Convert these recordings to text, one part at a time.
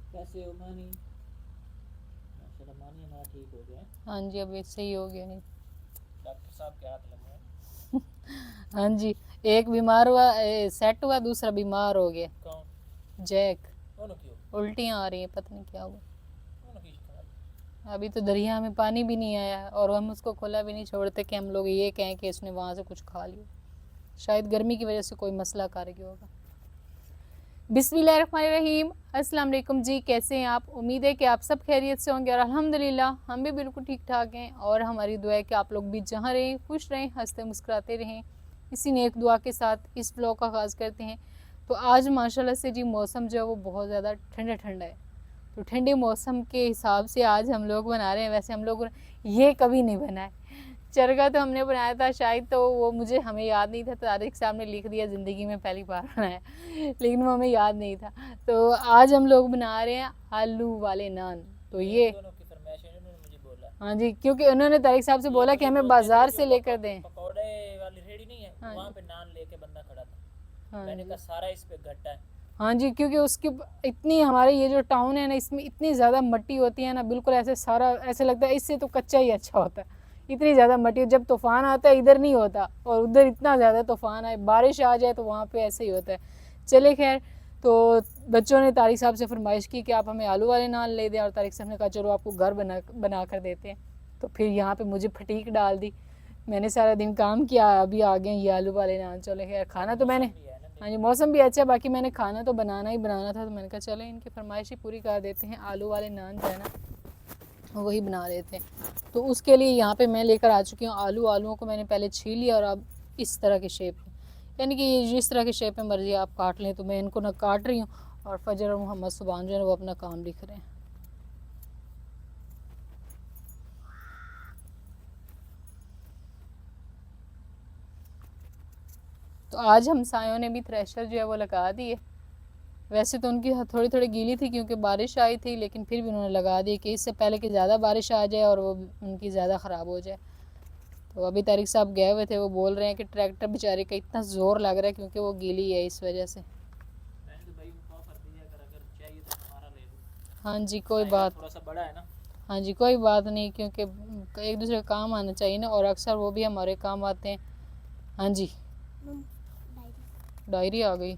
कैसे हो मानी? माशाल्लाह मानी हमारा ठीक हो गया है। हाँ जी, अब सही हो गया नहीं। डॉक्टर साहब के हाथ लगे हैं। हाँ जी, एक बीमार हुआ सेट हुआ, दूसरा बीमार हो गया। कौन? जैक। कौन क्यों? उल्टियाँ आ रही हैं, पता नहीं क्या हुआ। कौन की शिकायत? अभी तो दरिया में पानी भी नहीं आया और हम उसको खुला भी नहीं छोड़ते कि हम लोग ये कहें कि इसने वहाँ से कुछ खा लिया। शायद गर्मी की वजह से कोई मसला कर गया होगा। बिस्मिल्लाहिर्रहमानिर्रहीम। अस्सलाम वालेकुम जी, कैसे हैं आप? उम्मीद है कि आप सब खैरियत से होंगे और अल्हम्दुलिल्लाह हम भी बिल्कुल ठीक ठाक हैं। और हमारी दुआ है कि आप लोग भी जहाँ रहें खुश रहें, हंसते मुस्कुराते रहें। इसी नेक दुआ के साथ इस ब्लॉग का आगाज़ करते हैं। तो आज माशाल्लाह से जी मौसम जो है वो बहुत ज़्यादा ठंडा ठंडा है। तो ठंडे मौसम के हिसाब से आज हम लोग बना रहे हैं। वैसे हम लोग ये कभी नहीं बनाए। चरगा तो हमने बनाया था शायद, तो वो मुझे हमें याद नहीं था, तारिक साहब ने लिख दिया ज़िंदगी में पहली बार बनाया, लेकिन वो हमें याद नहीं था। तो आज हम लोग बना रहे हैं आलू वाले नान। तो ये दोनों की फरमाइश है, उन्होंने मुझे बोला। हाँ जी, क्योंकि उन्होंने तारिक साहब से बोला कि हमें बाजार से लेकर दें। पकौड़े वाली रेडी नहीं है, हाँ वहाँ जी, पे नान लेके बंदा खड़ा था। हाँ मैंने जी, कहा सारा इस पे घट्टा है। हाँ जी, क्योंकि उसकी इतनी हमारे ये जो टाउन है ना, इसमें इतनी ज़्यादा मट्टी होती है ना, बिल्कुल ऐसे सारा ऐसे लगता है इससे तो कच्चा ही अच्छा होता है। इतनी ज़्यादा मट्टी, जब तूफ़ान आता है इधर नहीं होता और उधर इतना ज़्यादा तूफ़ान आए, बारिश आ जाए तो वहाँ पे ऐसे ही होता है। चले खैर, तो बच्चों ने तारिक साहब से फरमाइश की कि आप हमें आलू वाले नान ले दें और तारिक साहब ने कहा चलो आपको घर बना कर देते हैं। तो फिर यहाँ पे मुझे फटीक डाल दी। मैंने सारा दिन काम किया, अभी आ गए ये आलू वाले नान। चले खैर, खाना तो मैंने हाँ जी, मौसम भी अच्छा है, बाकी मैंने खाना तो बनाना ही बनाना था। तो मैंने कहा चलो इनकी फरमाइश ही पूरी कर देते हैं, आलू वाले नान जो है ना वही बना देते हैं। तो उसके लिए यहाँ पे मैं लेकर आ चुकी हूँ आलूओं को मैंने पहले छील लिया और अब इस तरह के शेप में, यानी कि जिस तरह के शेप में मर्जी आप काट लें। तो मैं इनको ना काट रही हूँ और फजर और मोहम्मद सुबहान जो है वो अपना काम लिख रहे हैं। तो आज हम सायों ने भी थ्रेशर जो है वो लगा दिए। वैसे तो उनकी थोड़ी थोड़ी गीली थी क्योंकि बारिश आई थी, लेकिन फिर भी उन्होंने लगा दी कि इससे पहले कि ज़्यादा बारिश आ जाए और वो उनकी ज़्यादा ख़राब हो जाए। तो अभी तारिक साहब गए हुए थे, वो बोल रहे हैं कि ट्रैक्टर बेचारे का इतना ज़ोर लग रहा है क्योंकि वो गीली है इस वजह से। मैंने तो भाई मुझको ऑफर दिया, अगर चाहिए तो हमारा ले लो। हाँ जी, कोई आएगा, बात थोड़ा सा बड़ा है ना। हाँ जी, कोई बात नहीं, क्योंकि एक दूसरे का काम आना चाहिए ना, और अक्सर वो भी हमारे काम आते हैं। हाँ जी, डायरी आ गई,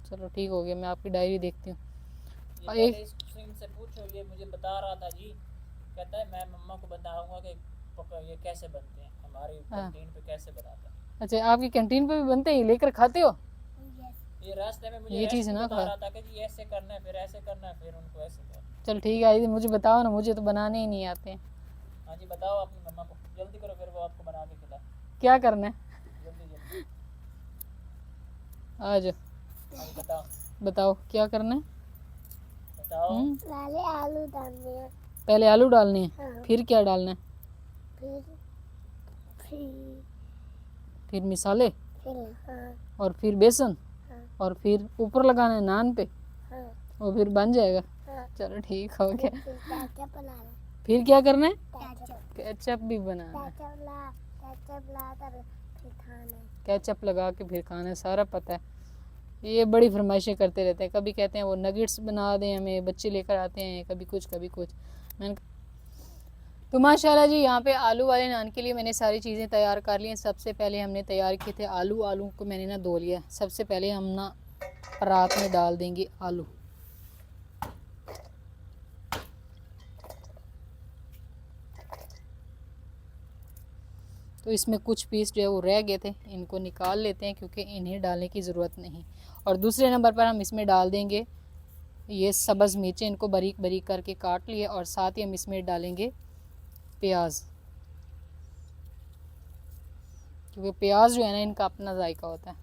चलो ठीक हो गया, मैं आपकी डायरी देखती हूँ। ये और पहले एक इनसे पूछो, ये मुझे बता रहा था जी। कहता है मैं मम्मा को बताऊंगा कि ये कैसे बनते हैं, हमारी हाँ, कैंटीन पे कैसे बनाते हैं। अच्छा आपकी कैंटीन पे भी बनते हैं, लेकर खाते हो? ये रास्ते में मुझे ये चीज़ रेसिपी ना बता खा, रहा था कि जी ऐसे करना है, फिर ऐसे करना है, फिर उनको ऐसे करना है। चल ठीक है, मुझे बताओ ना, मुझे तो बनाने ही नहीं आते हैं। हाँ जी, बताओ अपनी मम्मा को, जल्दी करो, फिर वो आपको बना के खिलाए। क्या करना है? जल्दी जल्दी। आ जाओ, हाँ जी, बताओ बताओ क्या करना है। बताओ। पहले आलू डालने हैं। पहले आलू डालने हैं, हाँ। फिर क्या डालना है? फिर फिर फिर मिसाले, हाँ। और फिर बेसन, हाँ। और फिर ऊपर लगाना है नान पे, हाँ। और फिर बन जाएगा। हाँ। चलो ठीक हो गया। फिर केचप बनाना है। फिर क्या करना है? केचप केचप भी बनाना है। केचप ला कर फिर खाना है। केचप लगा के फिर खाना है, सारा पता है। ये बड़ी फरमाइशें करते रहते हैं, कभी कहते हैं वो नगेट्स बना दें हमें, बच्चे लेकर आते हैं, कभी कुछ कभी कुछ। मैंने तो माशाल्लाह जी यहाँ पे आलू वाले नान के लिए मैंने सारी चीज़ें तैयार कर ली हैं। सबसे पहले हमने तैयार किए थे आलू को मैंने ना धो लिया। सबसे पहले हम ना रात में डाल देंगे आलू। तो इसमें कुछ पीस जो है वो रह गए थे, इनको निकाल लेते हैं क्योंकि इन्हें डालने की ज़रूरत नहीं। और दूसरे नंबर पर हम इसमें डाल देंगे ये सब्ज़ मिर्चें, इनको बारीक बारीक करके काट लिए, और साथ ही हम इसमें डालेंगे प्याज, क्योंकि प्याज जो है ना इनका अपना जायका होता है।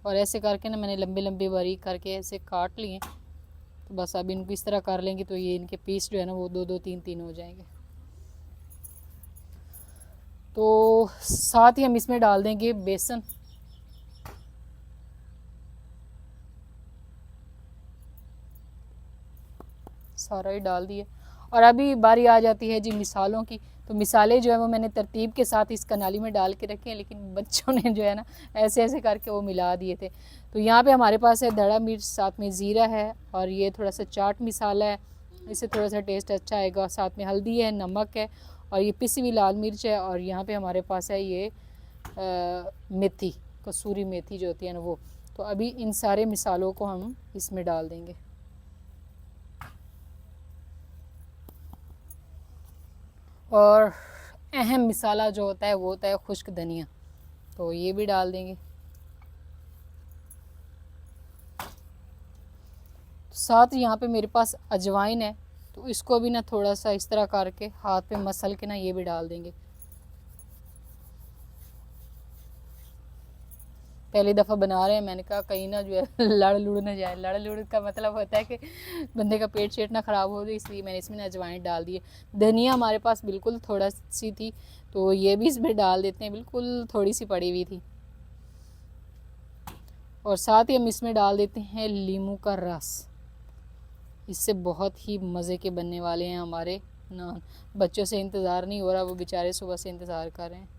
और ऐसे करके ना मैंने लंबे लंबे बारीक करके ऐसे काट लिए। तो बस अब इनको इस तरह कर लेंगे तो ये इनके पीस जो है ना वो दो दो तीन तीन हो जाएंगे। तो साथ ही हम इसमें डाल देंगे बेसन, सारा ही डाल दिए। और अभी बारी आ जाती है जी मिसालों की। तो मिसाले जो है वो मैंने तरतीब के साथ इस कनाली में डाल के रखे हैं, लेकिन बच्चों ने जो है ना ऐसे ऐसे करके वो मिला दिए थे। तो यहाँ पे हमारे पास है दड़ा मिर्च, साथ में ज़ीरा है, और ये थोड़ा सा चाट मसाला है, इससे थोड़ा सा टेस्ट अच्छा आएगा। साथ में हल्दी है, नमक है, और ये पिसी हुई लाल मिर्च है, और यहाँ पे हमारे पास है ये मेथी, कसूरी मेथी जो होती है ना वो। तो अभी इन सारे मिसालों को हम इसमें डाल देंगे। और अहम मिसाला जो होता है वो होता है खुश्क धनिया, तो ये भी डाल देंगे। साथ यहाँ पे मेरे पास अजवाइन है, तो इसको भी ना थोड़ा सा इस तरह करके हाथ पे मसल के ना ये भी डाल देंगे। पहली दफ़ा बना रहे हैं, मैंने कहा कहीं ना जो है लड़ लुड़ ना जाए। लड़ लुड़ का मतलब होता है कि बंदे का पेट शेट ना ख़राब हो, तो इसलिए मैंने इसमें अजवाइन डाल दी है। धनिया हमारे पास बिल्कुल थोड़ा सी थी, तो ये भी इसमें डाल देते हैं, बिल्कुल थोड़ी सी पड़ी हुई थी। और साथ ही हम इसमें डाल देते हैं लीमू का रस, इससे बहुत ही मज़े के बनने वाले हैं हमारे नान। बच्चों से इंतज़ार नहीं हो रहा, वो बेचारे सुबह से इंतज़ार कर रहे हैं।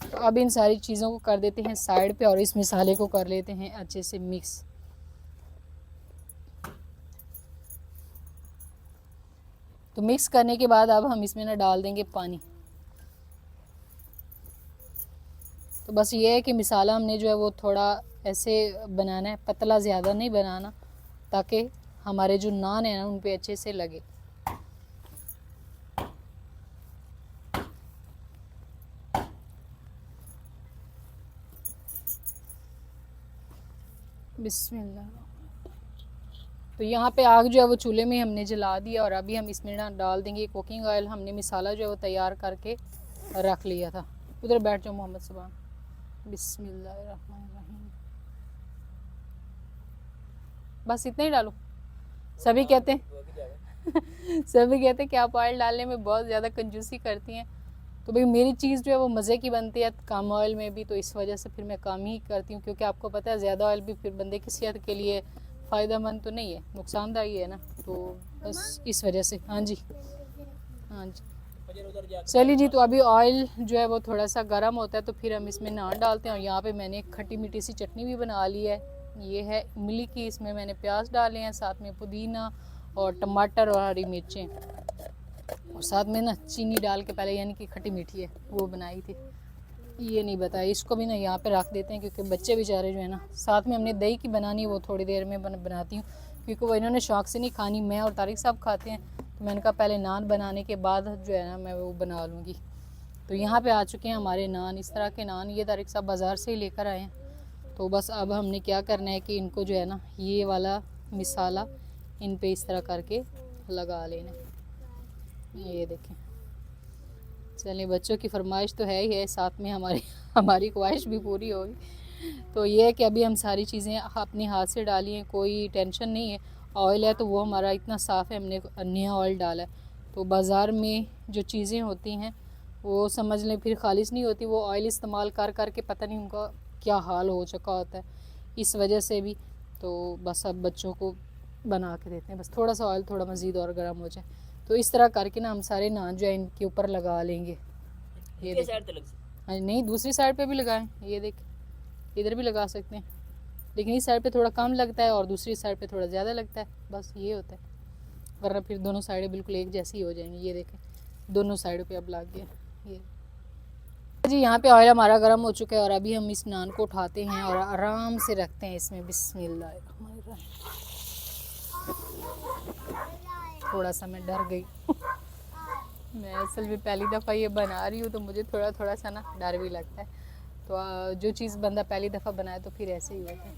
तो अब इन सारी चीज़ों को कर देते हैं साइड पे, और इस मसाले को कर लेते हैं अच्छे से मिक्स। तो मिक्स करने के बाद अब हम इसमें ना डाल देंगे पानी। तो बस ये है कि मसाला हमने जो है वो थोड़ा ऐसे बनाना है, पतला ज़्यादा नहीं बनाना, ताकि हमारे जो नान है ना उन पे अच्छे से लगे। बिस्मिल्लाह। तो यहाँ पे आग जो है वो चूल्हे में हमने जला दिया, और अभी हम इसमें ना डाल देंगे कुकिंग ऑयल। हमने मसाला जो है वो तैयार करके रख लिया था। उधर बैठ जाओ मोहम्मद सुभान। बिस्मिल्लाहिर्रहमानिर्रहीम। बस इतना ही डालो। सभी कहते हैं सभी कहते हैं कि आप ऑयल डालने में बहुत ज़्यादा कंजूसी करती हैं। तो भाई मेरी चीज़ जो है वो मज़े की बनती है कम ऑयल में भी, तो इस वजह से फिर मैं कम ही करती हूँ, क्योंकि आपको पता है ज़्यादा ऑयल भी फिर बंदे की सेहत के लिए फ़ायदेमंद तो नहीं है, नुकसानदायी है ना। तो बस इस वजह से। हाँ जी, हाँ जी, चलिए जी। तो अभी ऑयल जो है वो थोड़ा सा गर्म होता है, तो फिर हम इसमें नान डालते हैं। और यहाँ पे मैंने एक खट्टी मीठी सी चटनी भी बना ली है, ये है इमली की। इसमें मैंने प्याज डाले हैं, साथ में पुदीना और टमाटर और हरी मिर्चें, और साथ में ना चीनी डाल के पहले, यानी कि खट्टी मीठी है वो बनाई थी, ये नहीं बताया। इसको भी ना यहाँ पे रख देते हैं, क्योंकि बच्चे बेचारे जो है ना, साथ में हमने दही की बनानी, वो थोड़ी देर में बनाती हूँ, क्योंकि वो इन्होंने शौक़ से नहीं खानी, मैं और तारिक साहब खाते हैं। तो मैंने कहा पहले नान बनाने के बाद जो है ना मैं वो बना लूँगी। तो यहाँ पे आ चुके हैं हमारे नान, इस तरह के नान। ये तारिक साहब बाज़ार से ही लेकर आए हैं। तो बस अब हमने क्या करना है कि इनको जो है ना ये वाला मसाला इन पे इस तरह करके लगा लेना। ये देखें। चलिए, बच्चों की फरमाइश तो है ही है, साथ में हमारी ख्वाहिश भी पूरी होगी। तो ये है कि अभी हम सारी चीज़ें अपने हाथ से डाली हैं, कोई टेंशन नहीं है। ऑयल है तो वो हमारा इतना साफ़ है, हमने नया ऑयल डाला है। तो बाज़ार में जो चीज़ें होती हैं वो समझ लें फिर खालिश नहीं होती, वो ऑयल इस्तेमाल कर करके पता नहीं उनका क्या हाल हो चुका होता है, इस वजह से भी। तो बस अब बच्चों को बना के देते हैं, बस थोड़ा सा ऑयल थोड़ा मज़ीद और गर्म हो जाए। तो इस तरह करके ना हम सारे नान जो है इनके ऊपर लगा लेंगे। ये हाँ नहीं, दूसरी साइड पे भी लगाएं। ये देख, इधर भी लगा सकते हैं, लेकिन इस साइड पे थोड़ा कम लगता है और दूसरी साइड पे थोड़ा ज़्यादा लगता है, बस ये होता है। वरना फिर दोनों साइडें बिल्कुल एक जैसी हो जाएंगी। ये देखें, दोनों साइडों पे अब लग गया। ये जी, यहाँ पे ऑयल हमारा गर्म हो चुका है, और अभी हम इस नान को उठाते हैं और आराम से रखते हैं इसमें। बिस्मिल्लाहिर्रहमानिर्रहीम। थोड़ा सा मैं डर गई मैं असल में पहली दफ़ा ये बना रही हूँ, तो मुझे थोड़ा थोड़ा सा ना डर भी लगता है। तो जो चीज़ बंदा पहली दफ़ा बनाए तो फिर ऐसे ही होता है।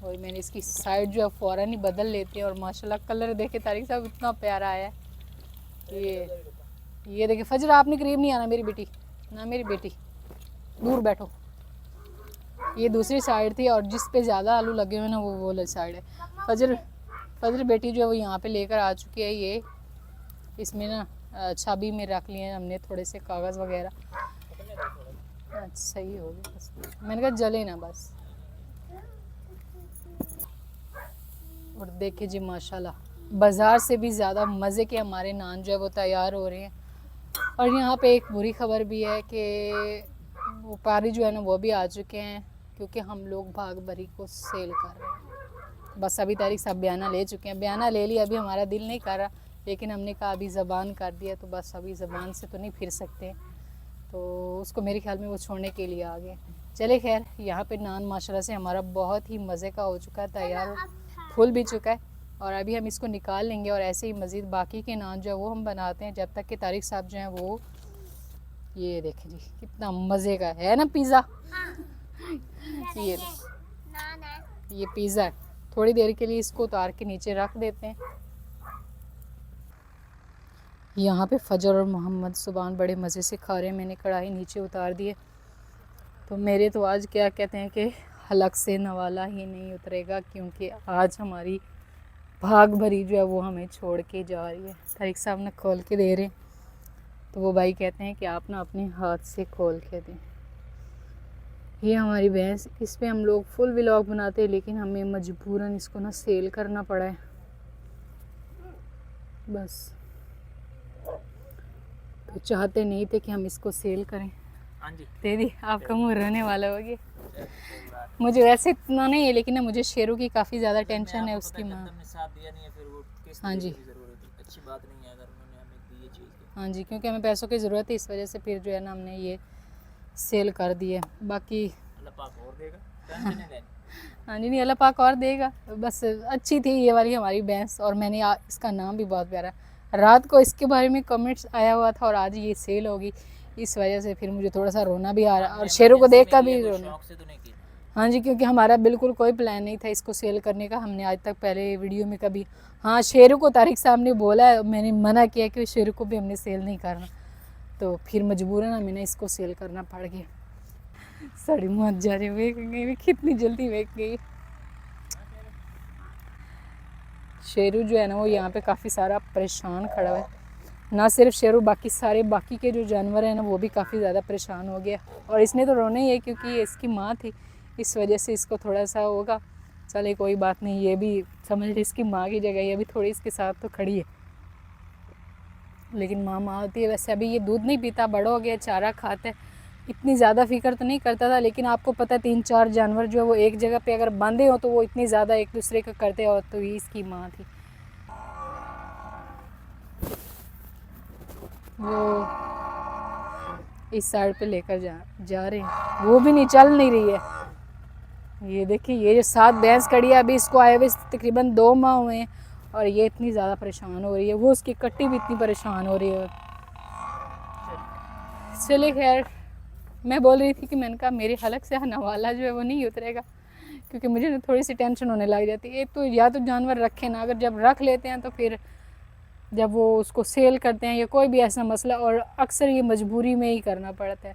और मैंने इसकी साइड जो है फ़ौरन ही बदल लेते हैं, और माशाल्लाह कलर देखे तारिक साहब इतना प्यारा आया है। ये देखिए फजर, आपने करीब नहीं आना मेरी बेटी, ना मेरी बेटी, दूर बैठो। ये दूसरी साइड थी, और जिस पे ज़्यादा आलू लगे हुए ना वो वाली साइड है। फजर बेटी जो है वो यहाँ पे लेकर आ चुकी है। ये इसमें ना छाबी में रख लिए हैं हमने थोड़े से कागज़ वगैरह। अच्छा, सही हो गया, बस मैंने कहा जले ना बस। और देखिए जी माशाल्लाह बाज़ार से भी ज़्यादा मज़े के हमारे नान जो है वो तैयार हो रहे हैं। और यहाँ पे एक बुरी खबर भी है कि व्यापारी जो है ना वो भी आ चुके हैं, क्योंकि हम लोग भाग भरी को सेल कर रहे हैं। बस अभी तारीख साहब बयाना ले चुके हैं, बयाना ले लिया, अभी हमारा दिल नहीं कर रहा, लेकिन हमने कहा अभी ज़बान कर दिया तो बस अभी ज़बान से तो नहीं फिर सकते, तो उसको मेरे ख्याल में वो छोड़ने के लिए आ गए। चले खैर, यहाँ पे नान माशाल्लाह से हमारा बहुत ही मज़े का हो चुका है, तैयार फूल भी चुका है, और अभी हम इसको निकाल लेंगे और ऐसे ही मज़ीद बाकी के नान जो है वो हम बनाते हैं, जब तक कि तारिक साहब जो हैं वो, ये देखें जी कितना मज़े का है ना पिज़्ज़ा। ये पिज़्ज़ा है, थोड़ी देर के लिए इसको उतार के नीचे रख देते हैं। यहाँ पे फजर और मोहम्मद सुबान बड़े मज़े से खा रहे हैं, मैंने कढ़ाई नीचे उतार दी है। तो मेरे तो आज क्या कहते हैं कि हलक से नवाला ही नहीं उतरेगा, क्योंकि आज हमारी भाग भरी जो है वो हमें छोड़ के जा रही है। तारिक साहब ने खोल के दे रहे हैं, तो वो भाई कहते हैं कि आप ना अपने हाथ से खोल के दें। ये हमारी भैंस, इस पे हम लोग फुल व्लॉग बनाते हैं, लेकिन हमें मजबूरन इसको ना सेल करना पड़ा है बस। तो चाहते नहीं थे कि हम इसको सेल करें। हाँ जी दीदी आपका मुँह रोने वाला हो गया। मुझे वैसे इतना नहीं है, लेकिन ना मुझे शेरों की काफ़ी ज़्यादा टेंशन है उसकी माँ। साथ दिया नहीं है, फिर वो किस हाँ जी, अच्छी बात नहीं है अगर उन्होंने हमें दी ये चीज़। हाँ जी, क्योंकि हमें पैसों की ज़रूरत है, इस वजह से फिर जो है ना हमने ये सेल कर दी है। बाकी अल्लाह पाक और देगा, टेंशन नहीं लेनी। हाँ जी, नहीं अल्लाह पाक और देगा। बस अच्छी थी ये वाली हमारी भैंस, और मैंने इसका नाम भी बहुत प्यारा, रात को इसके बारे में कमेंट्स आया हुआ था और आज ये सेल होगी, इस वजह से फिर मुझे थोड़ा सा रोना भी आ रहा है और शेरों को देख कर भी रोना। शौक से तो नहीं की। हाँ जी, क्योंकि हमारा बिल्कुल कोई प्लान नहीं था इसको सेल करने का। हमने आज तक पहले वीडियो में कभी, हाँ शेरों को तारिक साहब ने बोला है, मैंने मना किया कि शेरों को भी हमने सेल नहीं करना, तो फिर मजबूरन हमें इसको सेल करना पड़ गया। साड़ी मत जा रही, वेख गई कितनी जल्दी वेख गई। शेरू जो है ना वो यहाँ पे काफ़ी सारा परेशान खड़ा है, ना सिर्फ शेरू, बाकी सारे बाकी के जो जानवर हैं ना वो भी काफ़ी ज़्यादा परेशान हो गया। और इसने तो रोना ही है, क्योंकि ये इसकी माँ थी, इस वजह से इसको थोड़ा सा होगा। चले कोई बात नहीं, ये भी समझ ली इसकी माँ की जगह, ये भी थोड़ी इसके साथ तो खड़ी है, लेकिन माँ माँ होती है। वैसे अभी ये दूध नहीं पीता, बड़ा हो गया, चारा खाता है, इतनी ज़्यादा फिक्र तो नहीं करता था, लेकिन आपको पता है 3-4 जानवर जो है वो एक जगह पे अगर बंधे हो तो वो इतनी ज़्यादा एक दूसरे का करते हो, तो ये इसकी माँ थी। वो इस साइड पे लेकर जा रहे हैं, वो भी नहीं, चल नहीं रही है। ये देखिए, ये जो 7 भैंस खड़ी है, अभी इसको आए हुए तकरीबन 2 माह हुए हैं, और ये इतनी ज़्यादा परेशान हो रही है, वो उसकी कट्टी भी इतनी परेशान हो रही है। चलिए खैर, मैं बोल रही थी कि मैंने कहा मेरे हलक से नवाला जो है वो नहीं उतरेगा, क्योंकि मुझे ना थोड़ी सी टेंशन होने लग जाती है। एक तो या तो जानवर रखे ना, अगर जब रख लेते हैं तो फिर जब वो उसको सेल करते हैं या कोई भी ऐसा मसला, और अक्सर ये मजबूरी में ही करना पड़ता है।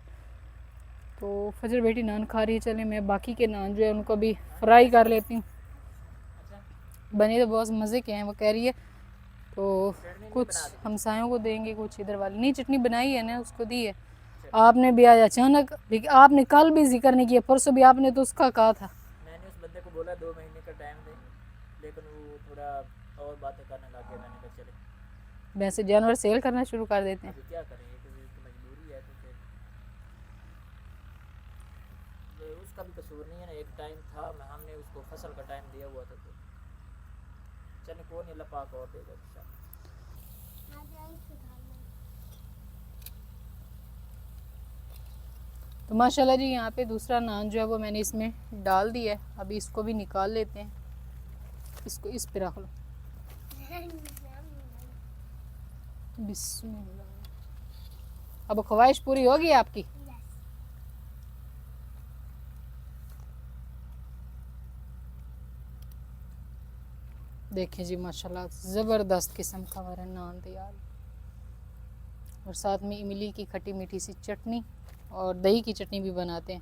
तो फजर बेटी नान खा रही है, चले मैं बाकी के नान जो है उनको भी फ्राई कर लेती हूँ। बने तो बहुत मज़े के हैं, वो कह रही है, तो कुछ हमसायों को देंगे, कुछ इधर वाली नहीं, चटनी बनाई है ना उसको दी है। आपने भी आज अचानक, लेकिन आपने कल भी जिक्र नहीं किया, परसों भी आपने तो उसका कहा था। मैंने उस बंदे को बोला 2 महीने का टाइम दे, लेकिन वो थोड़ा और बातें करने लग गया। मैंने कहा चले, वैसे जानवर सेल करना शुरू कर देते हैं। अभी क्या करें, ये तो मजबूरी है, तो फिर उसका भी कसूर नहीं है ना। एक टाइम था, हमने उसको फसल का टाइम दिया हुआ था, तो चले कौन नहीं, अल्लाह पाक और देगा इंशाल्लाह। तो माशाल्लाह जी, यहाँ पे दूसरा नान जो है वो मैंने इसमें डाल दिया है, अभी इसको भी निकाल लेते हैं। इसको इस पे रख लो, बिस्मिल्लाह। अब ख्वाहिश पूरी होगी आपकी। देखिए जी माशाल्लाह, ज़बरदस्त किस्म का हमारा नान तैयार, और साथ में इमली की खट्टी मीठी सी चटनी और दही की चटनी भी बनाते हैं।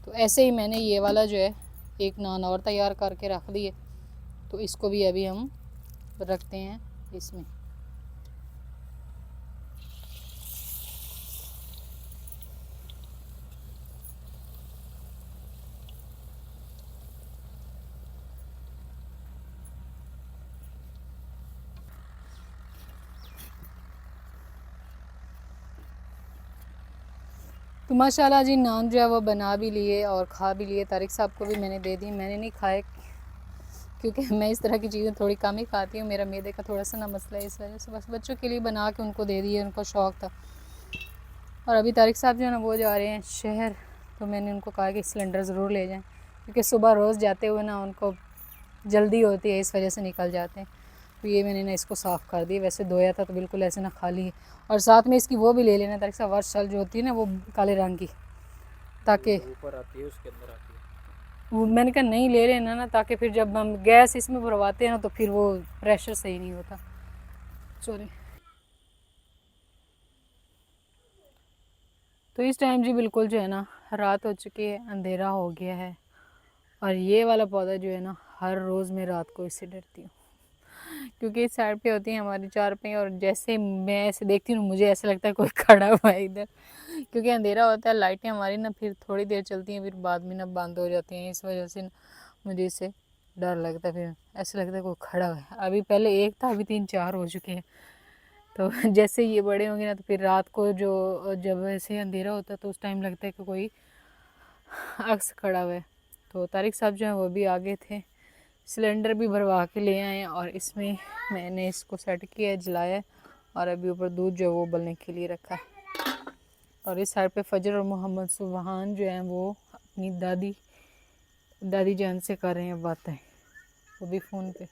तो ऐसे ही मैंने ये वाला जो है एक नान और तैयार करके रख दिए, तो इसको भी अभी हम रखते हैं इसमें। तो माशाल्लाह जी नान जो है वो बना भी लिए और खा भी लिए। तारिक साहब को भी मैंने दे दी, मैंने नहीं खाए क्योंकि मैं इस तरह की चीज़ें थोड़ी कम ही खाती हूँ, मेरा मैदे का थोड़ा सा ना मसला है, इस वजह से बस बच्चों के लिए बना के उनको दे दिए, उनको शौक़ था। और अभी तारिक साहब जो है ना वो जा रहे हैं शहर, तो मैंने उनको कहा कि सिलेंडर ज़रूर ले जाएं क्योंकि सुबह रोज़ जाते हुए ना उनको जल्दी होती है, इस वजह से निकल जाते हैं। तो ये मैंने ना इसको साफ़ कर दिया, वैसे धोया था तो बिल्कुल ऐसे ना खाली है। और साथ में इसकी वो भी ले लेना तारिक साहब, वर्ष शल जो होती है ना वो काले रंग की, ताकि ऊपर आती है उसके अंदर आती है। वो मैंने कहा नहीं ले लेना ना, ताकि फिर जब हम गैस इसमें भरवाते हैं ना तो फिर वो प्रेशर सही नहीं होता। सॉरी। तो इस टाइम जी बिल्कुल जो है ना रात हो चुकी है, अंधेरा हो गया है। और ये वाला पौधा जो है ना हर रोज़ मैं रात को इससे डरती हूँ क्योंकि इस साइड पे होती है हमारी चारपाई, और जैसे मैं ऐसे देखती हूँ मुझे ऐसा लगता है कोई खड़ा हुआ है इधर, क्योंकि अंधेरा होता है, लाइटें हमारी ना फिर थोड़ी देर चलती हैं फिर बाद में ना बंद हो जाती हैं, इस वजह से ना मुझे इससे डर लगता है, फिर ऐसा लगता है कोई खड़ा हुआ है। अभी पहले एक था, अभी 3-4 हो चुके हैं। तो जैसे ये बड़े होंगे ना तो फिर रात को जो जब ऐसे अंधेरा होता है तो उस टाइम लगता है कि कोई अक्स खड़ा हुआ है। तो तारिक साहब जो है वो भी आगे थे, सिलेंडर भी भरवा के ले आए और इसमें मैंने इसको सेट किया, जलाया और अभी ऊपर दूध जो है वो उबलने के लिए रखा है। और इस साइड पे फजर और मोहम्मद सुबहान जो हैं वो अपनी दादी जान से कर रहे हैं बातें, वो भी फ़ोन पे।